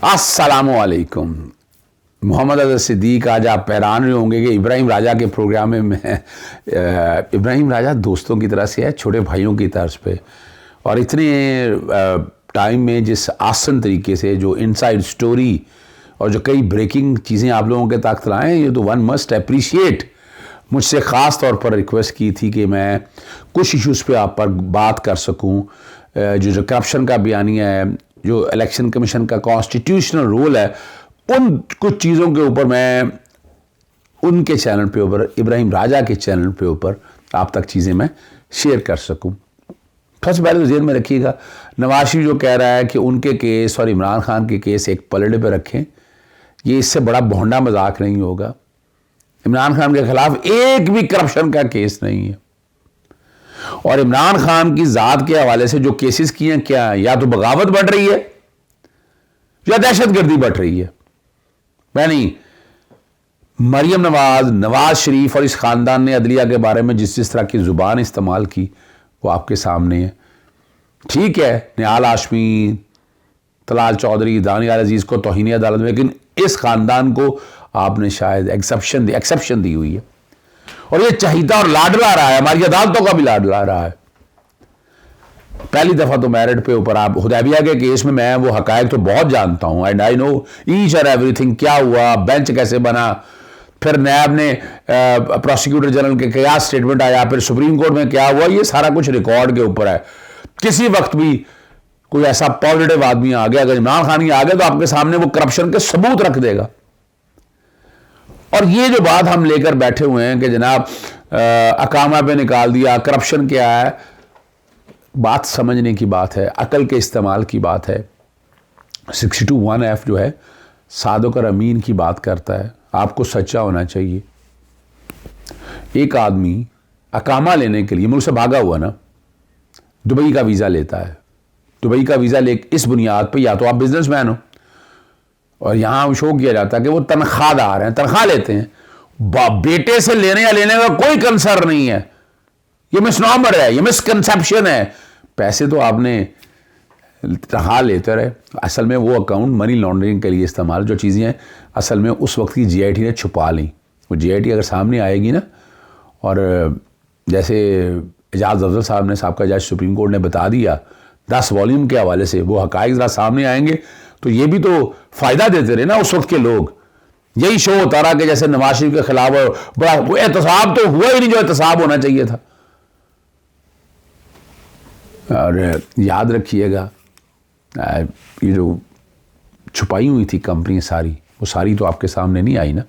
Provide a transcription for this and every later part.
السلام علیکم. محمد اظہر صدیق. آج آپ حیران رہے ہوں گے کہ ابراہیم راجہ کے پروگرام میں ابراہیم راجہ دوستوں کی طرح سے ہے, چھوٹے بھائیوں کی طرز پہ, اور اتنے ٹائم میں جس آسن طریقے سے جو انسائیڈ سٹوری اور جو کئی بریکنگ چیزیں آپ لوگوں کے تک لائیں, یہ تو ون مسٹ اپریشیٹ. مجھ سے خاص طور پر ریکویسٹ کی تھی کہ میں کچھ ایشوز پہ آپ پر بات کر سکوں, جو کرپشن کا بیانیہ ہے, جو الیکشن کمیشن کا کانسٹیٹیوشنل رول ہے, ان کچھ چیزوں کے اوپر میں ان کے چینل پہ اوپر, ابراہیم راجہ کے چینل پہ اوپر آپ تک چیزیں میں شیئر کر سکوں. سب سے پہلے تو ذہن میں رکھیے گا, نواز شریف جو کہہ رہا ہے کہ ان کے کیس اور عمران خان کے کیس ایک پلڑے پہ رکھیں, یہ اس سے بڑا بھونڈا مذاق نہیں ہوگا. عمران خان کے خلاف ایک بھی کرپشن کا کیس نہیں ہے, اور عمران خان کی ذات کے حوالے سے جو کیسز کیے ہیں, کیا یا تو بغاوت بڑھ رہی ہے یا دہشت گردی بڑھ رہی ہے. میں نہیں, مریم نواز, نواز شریف اور اس خاندان نے عدلیہ کے بارے میں جس طرح کی زبان استعمال کی وہ آپ کے سامنے ہے. ٹھیک ہے, نہال ہاشمی, طلال چودھری, دانیال عزیز کو توہین عدالت میں, لیکن اس خاندان کو آپ نے شاید ایکسیپشن دی ہوئی ہے, اور یہ چہیتا اور لاڈلا رہا ہے, ہماری عدالتوں کا بھی لاڈلا رہا ہے. پہلی دفعہ تو میرٹ پہ اوپر آپ حدیبیہ کے کیس میں وہ حقائق تو بہت جانتا ہوں, and I know each and ایوری تھنگ, کیا ہوا, بینچ کیسے بنا, پھر نیب نے پروسیکیوٹر جنرل کے کیا سٹیٹمنٹ آیا, پھر سپریم کورٹ میں کیا ہوا, یہ سارا کچھ ریکارڈ کے اوپر ہے. کسی وقت بھی کوئی ایسا پازیٹیو آدمی آ گیا, اگر عمران خان ہی آ گیا تو آپ کے سامنے وہ کرپشن کے ثبوت رکھ دے گا. اور یہ جو بات ہم لے کر بیٹھے ہوئے ہیں کہ جناب اقامہ پہ نکال دیا, کرپشن کیا ہے, بات سمجھنے کی بات ہے, عقل کے استعمال کی بات ہے. 62(1)(f) جو ہے صادق اور امین کی بات کرتا ہے. آپ کو سچا ہونا چاہیے. ایک آدمی اقامہ لینے کے لیے ملک سے بھاگا ہوا نا, دبئی کا ویزا لیتا ہے. دبئی کا ویزا لے اس بنیاد پہ یا تو آپ بزنس مین ہو, اور یہاں شو کیا جاتا ہے کہ وہ تنخواہ دار ہیں, تنخواہ لیتے ہیں. بیٹے سے لینے یا لینے کا کوئی کنسرن نہیں ہے, یہ مسنامر ہے, یہ مسکنسیپشن ہے. پیسے تو آپ نے تنخواہ لیتے رہے, اصل میں وہ اکاؤنٹ منی لانڈرنگ کے لیے استعمال, جو چیزیں ہیں اصل میں اس وقت کی جی آئی ٹی نے چھپا لیں. وہ جی آئی ٹی اگر سامنے آئے گی نا, اور جیسے اعجاز افضل صاحب نے, سابقہ جج سپریم کورٹ نے بتا دیا 10 والیوم کے حوالے سے, وہ حقائق ذرا سامنے آئیں گے تو یہ بھی تو فائدہ دیتے رہے نا اس وقت کے لوگ. یہی شو ہوتا رہا کہ جیسے نواز شریف کے خلاف بڑا احتساب تو ہوا ہی نہیں جو احتساب ہونا چاہیے تھا. اور یاد رکھیے گا, یہ جو چھپائی ہوئی تھی کمپنی ساری, وہ ساری تو آپ کے سامنے نہیں آئی نا.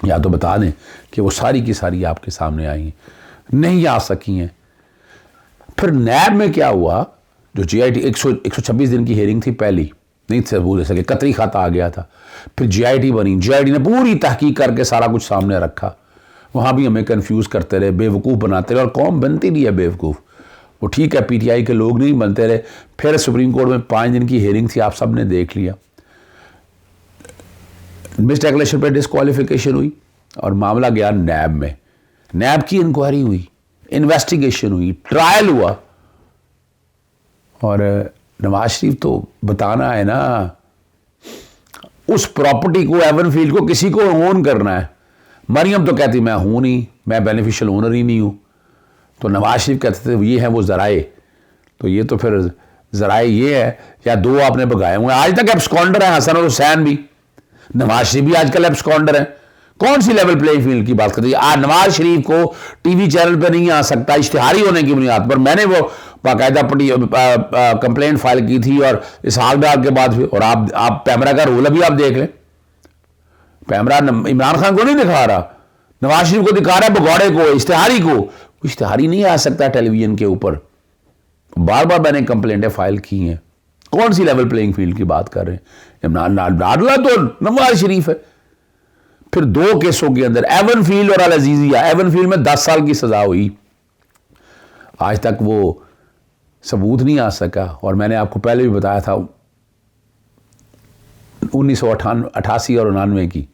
یا تو بتا دیں کہ وہ ساری کی ساری آپ کے سامنے آئی ہیں, نہیں آ سکی ہیں. پھر نیب میں کیا ہوا, جو جی آئی ٹی 126 دن کی ہیئرنگ تھی, پہلی نہیں ثبوت دے سکے, قطعی خطا آ گیا تھا. پھر جی آئی ٹی بنی, جی آئی ٹی نے پوری تحقیق کر کے سارا کچھ سامنے رکھا. وہاں بھی ہمیں کنفیوز کرتے رہے, بے وقوف بناتے رہے, اور قوم بنتی نہیں ہے بے وقوف. وہ ٹھیک ہے, پی ٹی آئی کے لوگ نہیں بنتے رہے. پھر سپریم کورٹ میں 5 دن کی ہیئرنگ تھی, آپ سب نے دیکھ لیا. مس ڈیکلیریشن پہ ڈسکوالیفیکیشن ہوئی, اور معاملہ گیا نیب میں. نیب کی انکوائری ہوئی, انویسٹیگیشن ہوئی, ٹرائل ہوا. اور نواز شریف تو بتانا ہے نا, اس پراپرٹی کو, ایون فیلڈ کو کسی کو اون کرنا ہے. مریم تو کہتی میں ہوں نہیں, میں بینیفیشل اونر ہی نہیں ہوں. تو نواز شریف کہتے تھے یہ ہیں وہ ذرائع. تو یہ تو پھر ذرائع یہ ہے, یا 2 آپ نے بگائے ہوئے ہیں. آج تک ایبسکانڈر ہیں حسن اور حسین بھی, نواز شریف بھی آج کل ایبسکانڈر ہیں. کون سی لیول پلے فیلڈ کی بات کرتے ہیں؟ نواز شریف کو ٹی وی چینل پہ نہیں آ سکتا اشتہاری ہونے کی بنیاد پر. میں نے وہ باقاعدہ کمپلینٹ فائل کی تھی, اور اسحاق ڈار کے بعد بھی. اور آپ پیمرا کا رول ابھی آپ دیکھ لیں, پیمرا عمران خان کو نہیں دکھا رہا, نواز شریف کو دکھا رہا ہے, بگوڑے کو, اشتہاری کو. اشتہاری نہیں آ سکتا ٹیلی ویژن کے اوپر. بار بار میں نے کمپلینٹیں فائل کی ہیں. کون سی لیول پلینگ فیلڈ کی بات کر رہے ہیں؟ عمران لاڈلا تو نواز شریف ہے. پھر 2 کیسوں کے اندر, ایون فیلڈ اور العزیزیہ. ایون فیلڈ میں 10 سال کی سزا ہوئی, آج تک وہ ثبوت نہیں آ سکا. اور میں نے آپ کو پہلے بھی بتایا تھا 1988 اور 99 کی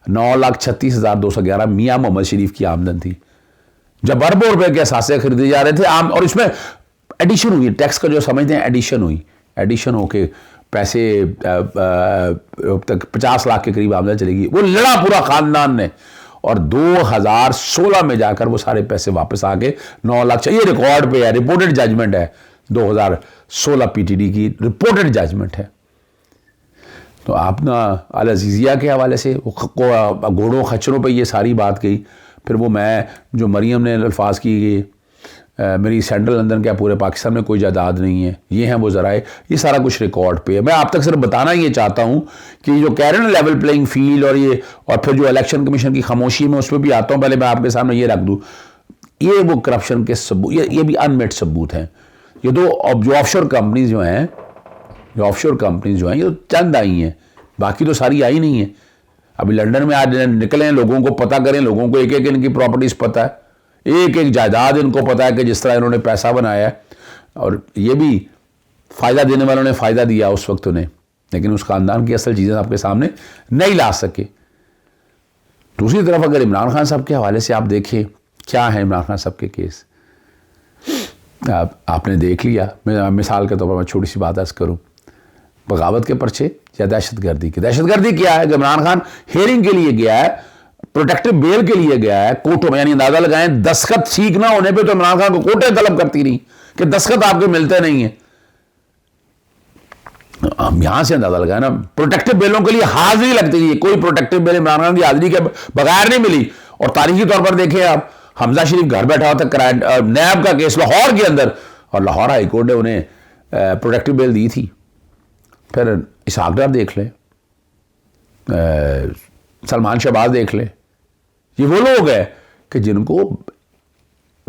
9,36,211 میاں محمد شریف کی آمدن تھی, جب اربوں روپے کے اثاثے خریدے جا رہے تھے. اور اس میں ایڈیشن ہوئی, ٹیکس کا جو سمجھتے ہیں ایڈیشن ہوئی, ایڈیشن ہو کے پیسے تک 50 لاکھ کے قریب آمدنی چلے گی. وہ لڑا پورا خاندان نے, اور 2016 میں جا کر وہ سارے پیسے واپس آ کے 9 لاکھ چاہیے. ریکارڈ پہ ہے, رپورٹڈ ججمنٹ ہے, 2016 پی ٹی ڈی کی رپورٹڈ ججمنٹ ہے. تو آپ نا العزیزیہ کے حوالے سے گھوڑوں خچروں پہ یہ ساری بات کہی. پھر وہ میں جو مریم نے الفاظ کی کہ میری سینٹرل لندن کیا پورے پاکستان میں کوئی جائیداد نہیں ہے, یہ ہیں وہ ذرائع, یہ سارا کچھ ریکارڈ پہ ہے. میں آپ تک صرف بتانا یہ چاہتا ہوں کہ جو کہہ رہے ہیں نا لیول پلینگ فیلڈ, اور پھر جو الیکشن کمیشن کی خاموشی میں اس پہ بھی آتا ہوں. پہلے میں آپ کے سامنے یہ رکھ دوں, یہ وہ کرپشن کے ثبوت, یہ بھی انمیٹ ثبوت ہیں. یہ جو آف شور کمپنیز جو ہیں, یہ چند آئی ہیں, باقی تو ساری آئی نہیں ہیں. ابھی لنڈن میں آج نکلیں, لوگوں کو پتہ کریں, لوگوں کو ایک ایک ان کی پراپرٹیز پتہ ہے, ایک ایک جائیداد ان کو پتہ ہے کہ جس طرح انہوں نے پیسہ بنایا ہے. اور یہ بھی فائدہ دینے والوں نے فائدہ دیا اس وقت انہیں, لیکن اس خاندان کی اصل چیزیں آپ کے سامنے نہیں لا سکے. دوسری طرف اگر عمران خان صاحب کے حوالے سے آپ دیکھیں کیا ہے عمران خان صاحب کے کیس, آپ نے دیکھ لیا. میں مثال کے طور پر میں چھوٹی سی بات عرض کروں, بغاوت کے پرچے یا دہشت گردی کی. دہشت گردی کیا ہے کہ عمران خان ہیئرنگ کے لیے گیا ہے, پروٹیکٹو بیل کے لیے گیا ہے کورٹوں میں, یعنی اندازہ لگائیں دستخط ٹھیک نہ ہونے پہ تو عمران خان کو کوٹیں طلب کرتی نہیں کہ دستخط آپ کے ملتے نہیں ہیں. ہم یہاں سے اندازہ لگائیں نا, پروٹیکٹو بیلوں کے لیے حاضری لگتی ہے. کوئی پروٹیکٹو بیل عمران خان کی حاضری کے بغیر نہیں ملی. اور تاریخی طور پر دیکھیں آپ, حمزہ شریف گھر بیٹھا ہوا تھا, نیب کا کیس لاہور کے اندر, اور لاہور ہائی کورٹ نے انہیں پروٹیکٹو بیل دی تھی. پھر اسحاق ڈار دیکھ لیں, سلمان شہباز دیکھ لیں, یہ وہ لوگ ہیں کہ جن کو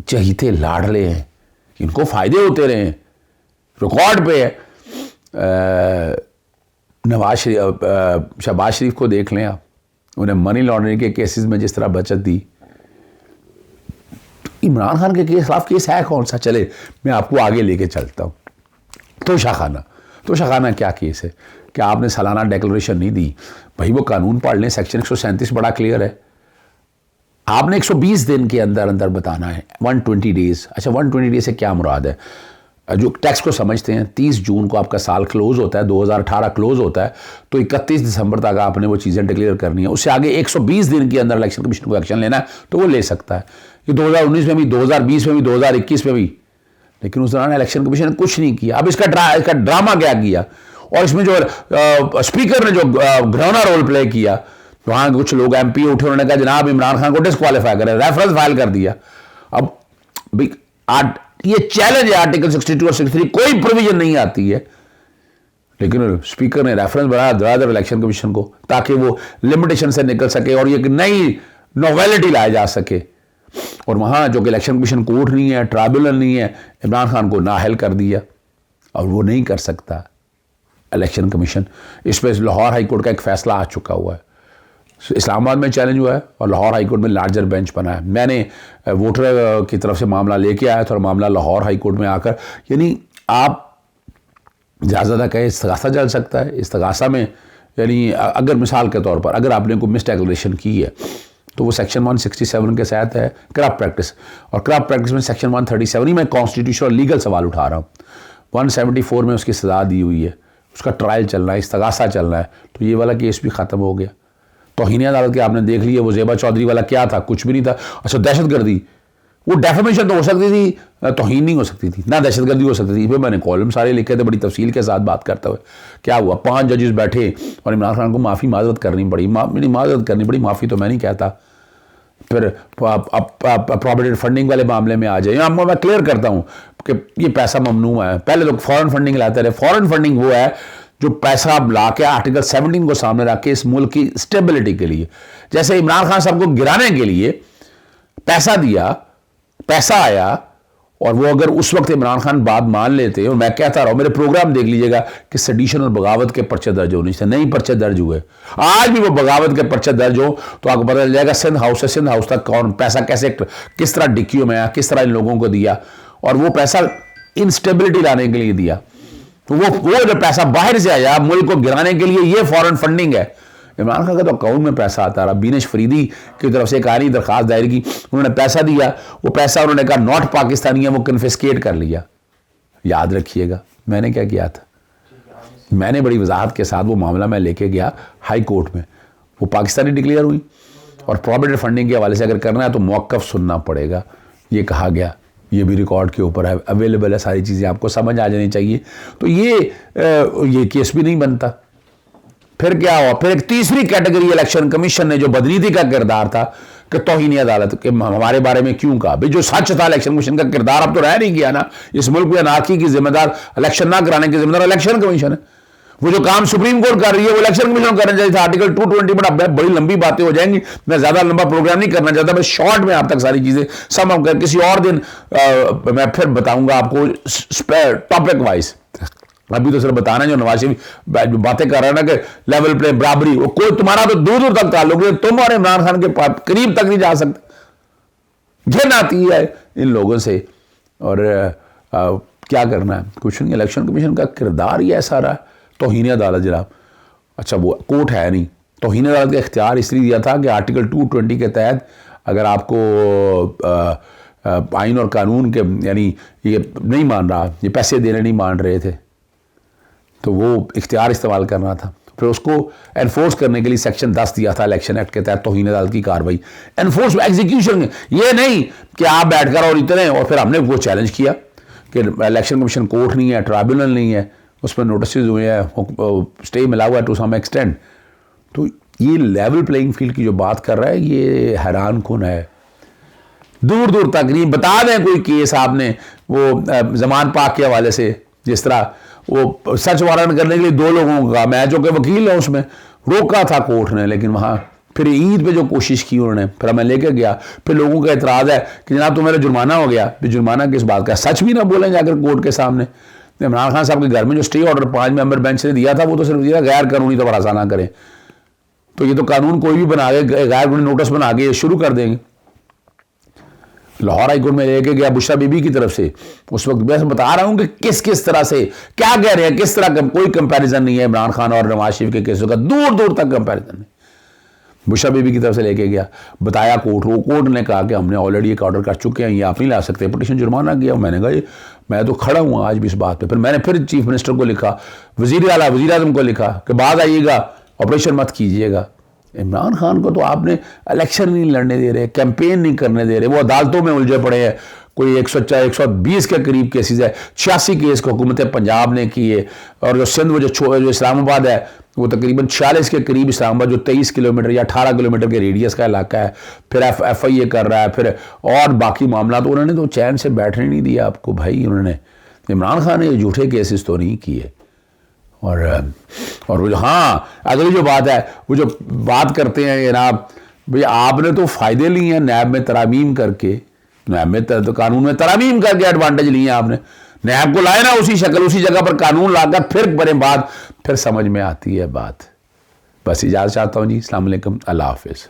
چہیتے لاڈلے ہیں, ان کو فائدے ہوتے رہے ہیں. ریکارڈ پہ ہے. شہباز شریف کو دیکھ لیں آپ, انہیں منی لانڈرنگ کے کیسز میں جس طرح بچت دی. عمران خان کے خلاف کیس ہے کون سا, چلے میں آپ کو آگے لے کے چلتا ہوں. توشہ خانہ کیا کیس ہے کہ آپ نے سالانہ ڈیکلریشن نہیں دی. بھائی وہ قانون پڑھ لیں, سیکشن 137 بڑا کلیئر ہے. آپ نے 120 دن کے اندر اندر بتانا ہے, 120 ڈیز. اچھا 120 ڈیز سے کیا مراد ہے؟ جو ٹیکس کو سمجھتے ہیں 30 جون کو آپ کا سال کلوز ہوتا ہے, 2018 کلوز ہوتا ہے, تو 31 دسمبر تک آپ نے وہ چیزیں ڈکلیئر کرنی ہے. اس سے آگے 120 دن کے اندر الیکشن کمیشن کو ایکشن لینا ہے تو وہ لے سکتا ہے. یہ 2019 میں بھی, 2020 میں بھی, 2021 میں بھی. لیکن اس دوران الیکشن کمیشن نے کچھ نہیں کیا. اب اس کا ڈرامہ کیا کیا, اور اس میں جو اسپیکر نے جو گھرونا رول پلے کیا, وہاں کچھ لوگ ایم پی اٹھے, انہوں نے کہا جناب عمران خان کو ڈسکوالیفائی کریں, ریفرنس فائل کر دیا. اب یہ چیلنج ہے آرٹیکل 62 اور 63, کوئی پروویژن نہیں آتی ہے, لیکن اسپیکر نے ریفرنس بنایا درادر الیکشن کمیشن کو تاکہ وہ لمیٹیشن سے نکل سکے اور یہ ایک نئی نویلٹی لایا جا سکے. اور وہاں جو کہ الیکشن کمیشن کورٹ نہیں ہے, ٹرائبونل نہیں ہے, عمران خان کو نااہل کر دیا, اور وہ نہیں کر سکتا الیکشن کمیشن. اس پہ لاہور ہائی کورٹ کا ایک فیصلہ آ چکا ہوا ہے. اسلام آباد میں چیلنج ہوا ہے اور لاہور ہائی کورٹ میں لارجر بینچ بنا ہے. میں نے ووٹر کی طرف سے معاملہ لے کے آیا تھا, اور معاملہ لاہور ہائی کورٹ میں آ کر, یعنی آپ زیادہ زیادہ کہیں استغاثہ چل سکتا ہے. استغاثہ میں یعنی اگر مثال کے طور پر اگر آپ نے کوئی مس ڈیکلریشن کی ہے تو وہ سیکشن 167 کے ساتھ ہے کرپٹ پریکٹس, اور کرپٹ پریکٹس میں سیکشن 137 ہی میں کانسٹیٹیوشن اور لیگل سوال اٹھا رہا ہوں. 174 میں اس کی سزا دی ہوئی ہے, اس کا ٹرائل چل رہا ہے, استغاثہ چل رہا ہے, تو یہ والا کیس بھی ختم ہو گیا. توہین عدالت کے آپ نے دیکھ لیے, وہ زیبا چودھری والا کیا تھا, کچھ بھی نہیں تھا. اچھا دہشت گردی, وہ ڈیفیمیشن تو ہو سکتی تھی, توہین نہیں ہو سکتی تھی, نہ دہشت گردی ہو سکتی تھی. پھر میں نے کالم سارے لکھے تھے بڑی تفصیل کے ساتھ بات کرتا ہوئے. کیا ہوا, 5 ججز بیٹھے اور عمران خان کو معذرت کرنی پڑی. معذرت کرنی پڑی, معافی تو میں نہیں کہتا. پھر پراپرٹی فنڈنگ والے معاملے میں آ جائے, میں کلیئر کرتا ہوں کہ یہ پیسہ ممنوع ہے. پہلے لوگ فورن فنڈنگ لاتے رہے. فورن فنڈنگ وہ ہے جو پیسہ لا کے آرٹیکل 17 کو سامنے رکھ کے اس ملک کی اسٹیبلٹی کے لیے, جیسے عمران خان صاحب کو گرانے کے لیے پیسہ دیا, پیسہ آیا, اور وہ اگر اس وقت عمران خان بات مان لیتے, اور میں کہتا رہا ہوں, میرے پروگرام دیکھ لیجئے گا کہ سیڈیشن اور بغاوت کے پرچے درج ہونے سے نہیں پرچے درج ہوئے. آج بھی وہ بغاوت کے پرچے درج ہو تو آپ کو پتہ چل جائے گا سندھ ہاؤس سے سندھ ہاؤس تک کون پیسہ کیسے کس طرح ڈکیوں میں آیا, کس طرح ان لوگوں کو دیا, اور وہ پیسہ انسٹیبلٹی لانے کے لیے دیا. تو وہ جو پیسہ باہر سے آیا ملک کو گرانے کے لیے, یہ فورن فنڈنگ ہے. عمران خان کا تو اکاؤنٹ میں پیسہ آتا رہا. بینش فریدی کی طرف سے ایک آئینی درخواست دائر کی, انہوں نے پیسہ دیا, وہ پیسہ انہوں نے کہا ناٹ پاکستانی ہے, وہ کنفسکیٹ کر لیا. یاد رکھیے گا میں نے کیا کیا تھا, میں نے بڑی وضاحت کے ساتھ وہ معاملہ میں لے کے گیا ہائی کورٹ میں، وہ پاکستانی ڈکلیئر ہوئی، اور پروبیٹری فنڈنگ کے حوالے سے اگر کرنا ہے تو موقف سننا پڑے گا، یہ کہا گیا، یہ بھی ریکارڈ کے اوپر ہے، اویلیبل ہے، ساری چیزیں آپ کو سمجھ آ جانی چاہیے. تو یہ کیس بھی نہیں بنتا. پھر کیا ہوا؟ پھر ایک تیسری کیٹیگری الیکشن کمیشن نے جو بدنیتی کا کردار تھا کہ توہین عدالت کہ ہمارے بارے میں کیوں کہا. بھئی جو سچ تھا الیکشن کمیشن کا کردار اب تو رہ نہیں گیا نا. اس ملک میں انارکی کی ذمہ دار، الیکشن نہ کرانے کی ذمہ دار الیکشن کمیشن ہے. وہ جو کام سپریم کورٹ کر رہی ہے وہ الیکشن کمیشن کرنا چاہیے تھا. آرٹیکل 220 پر بڑی لمبی باتیں ہو جائیں گی، میں زیادہ لمبا پروگرام نہیں کرنا چاہتا، بس شارٹ میں آپ تک ساری چیزیں سم کر کسی اور دن میں پھر بتاؤں گا آپ کو ٹاپک وائز. ابھی تو صرف بتانا جو نواز شریف باتیں کر رہا ہے نا کہ لیول پلے برابری، وہ کوئی تمہارا تو دور دور تک تعلق ہے، تم اور عمران خان کے قریب تک نہیں جا سکتے. گھن آتی ہے ان لوگوں سے. اور کیا کرنا ہے؟ کچھ نہیں. الیکشن کمیشن کا کردار ہی ایسا رہا. توہین عدالت جناب، اچھا وہ کورٹ ہے نہیں، توہین عدالت کا اختیار اس لیے دیا تھا کہ آرٹیکل 220 کے تحت اگر آپ کو آئین اور قانون کے یعنی یہ نہیں مان رہا، یہ پیسے دینے نہیں مان رہے تھے، تو وہ اختیار استعمال کرنا تھا. پھر اس کو انفورس کرنے کے لیے سیکشن 10 دیا تھا الیکشن ایکٹ کے تحت توہین عدالت کی کارروائی. انفورس ایگزیکیوشن، یہ نہیں کہ آپ بیٹھ کر اور اتنے. اور پھر ہم نے وہ چیلنج کیا کہ الیکشن کمیشن کورٹ نہیں ہے، ٹرائبیونل نہیں ہے، اس میں نوٹسز ہوئے ہیں، اسٹے ملا ہوا ہے ٹو سم ایکسٹینٹ. تو یہ لیول پلینگ فیلڈ کی جو بات کر رہا ہے یہ حیران کن ہے. دور دور تک نہیں. بتا دیں کوئی کیس آپ نے وہ زمان پاک کے حوالے سے، جس طرح وہ سچ وارن کرنے کے لیے 2 لوگوں کا، میں جو کہ وکیل ہوں اس میں، روکا تھا کورٹ نے، لیکن وہاں پھر عید پہ جو کوشش کی انہوں نے، پھر میں لے کے گیا. پھر لوگوں کا اعتراض ہے کہ جناب تو میرا جرمانہ ہو گیا. پھر جرمانہ کس بات کا؟ سچ بھی نہ بولیں جا کر کورٹ کے سامنے. عمران خان صاحب کے گھر میں جو اسٹے آرڈر 5 ممبر بینچ نے دیا تھا وہ تو صرف دیا غیر قانونی طور پر آسا نہ کریں. تو یہ تو قانون کوئی بھی بنا کے غیر قانونی نوٹس بنا کے شروع کر دیں گے. لاہور ہائی کورٹ میں لے کے گیا بشرا بی بی کی طرف سے. اس وقت میں بتا رہا ہوں کہ کس طرح سے کیا کہہ رہے ہیں، کس طرح کا کوئی کمپیریزن نہیں ہے عمران خان اور نواز شریف کے کیسوں کا، دور دور تک کمپیریزن نہیں. بشرا بی بی کی طرف سے لے کے گیا، بتایا کورٹ نے کہا کہ ہم نے آلریڈی ایک آرڈر کر چکے ہیں، یہ آپ نہیں لا سکتے. پٹیشن جرمانہ کیا. میں نے کہا میں تو کھڑا ہوں آج بھی اس بات پہ. پھر میں نے پھر چیف منسٹر کو لکھا، وزیر اعظم کو لکھا کہ بعد آئیے گا، آپریشن مت کیجیے گا. عمران خان کو تو آپ نے الیکشن نہیں لڑنے دے رہے، کیمپین نہیں کرنے دے رہے، وہ عدالتوں میں الجھے پڑے ہیں. کوئی 120 کے قریب کیسز ہے، 86 کیس کو حکومت پنجاب نے کیے. اور جو سندھ جو اسلام آباد ہے وہ تقریباً 46 کے قریب اسلام آباد جو 23 کلومیٹر یا 18 کلومیٹر کے ریڈیس کا علاقہ ہے، پھر ایف آئی اے کر رہا ہے، پھر اور باقی معاملات. انہوں نے تو چین سے بیٹھنے نہیں دیا آپ کو بھائی. انہوں نے عمران خان نے جھوٹے کیسز تو نہیں کیے. اور وہ ہاں اگلی جو بات ہے، وہ جو بات کرتے ہیں جناب بھئی آپ نے تو فائدے لیے ہیں نیب میں ترامیم کر کے، نیب میں قانون میں ترامیم کر کے ایڈوانٹیج لیے ہیں آپ نے. نیب کو لائے نا اسی شکل اسی جگہ پر قانون لا کر پھر بڑے بات پھر سمجھ میں آتی ہے بات. بس اجازت چاہتا ہوں جی. السلام علیکم، اللہ حافظ.